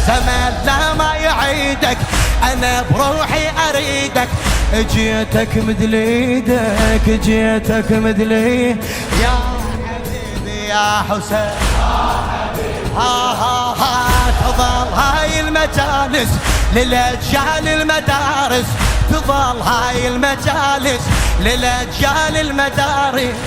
زمان لا ما يعيدك، أنا بروحي أريدك، جيتك مدل ايدك، جيتك مدل ايدك يا حبيبي يا حسين. تظل هاي المجالس للأجيال المدارس، تظل هاي المجالس للأجيال المدارس.